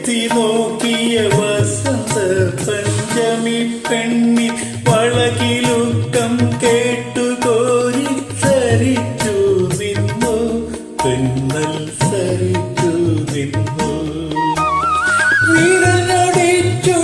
എത്തി നോക്കിയ വസന്ത പഞ്ചമി പെണ്ണി വളകിലുക്കം കേട്ടു കോരി സരിച്ചു നിന്നു പെണ്ണൽ സരിച്ചു നിന്നു വിരലടിച്ചു